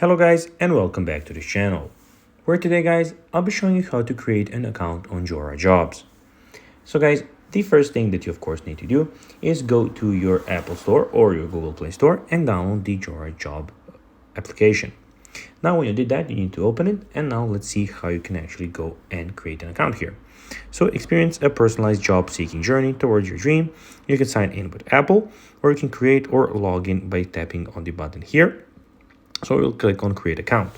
Hello guys and welcome back to this channel, where today guys I'll be showing you how to create an account on Jora Jobs. So guys, the first thing that you of course need to do is go to your Apple Store or your Google Play Store and download the Jora Job application. Now when you did that, you need to open it, and now let's see how you can actually go and create an account here. So experience a personalized job seeking journey towards your dream. You can sign in with Apple, or you can create or log in by tapping on the button here. So we'll click on create account.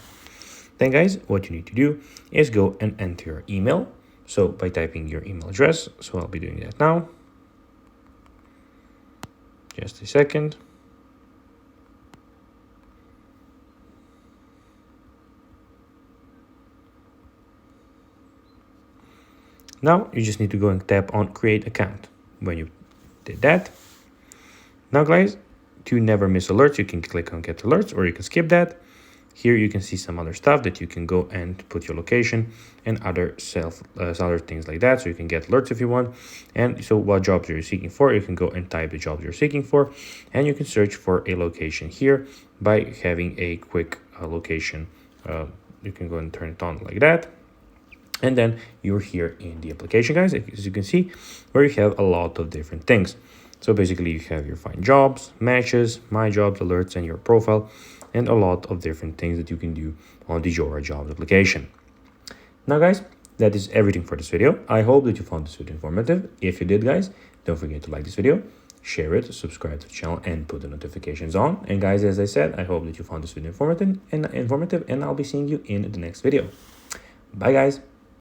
Then guys, what you need to do is go and enter your email. So by typing your email address, so I'll be doing that now. Just a second. Now you just need to go and tap on create account. When you did that, now guys, to never miss alerts, you can click on get alerts, or you can skip that. Here you can see some other stuff that you can go and put your location and other other things like that. So you can get alerts if you want. And so what jobs are you seeking for? You can go and type the jobs you're seeking for, and you can search for a location here by having a quick location. You can go and turn it on like that. And then you're here in the application, guys, as you can see, where you have a lot of different things. So basically you have your find jobs, matches, my jobs, alerts, and your profile, and a lot of different things that you can do on the Jora Jobs application. Now guys, that is everything for this video. I hope that you found this video informative. If you did, guys, don't forget to like this video, share it, subscribe to the channel, and put the notifications on. And guys, as I said, I hope that you found this video informative, and I'll be seeing you in the next video. Bye guys.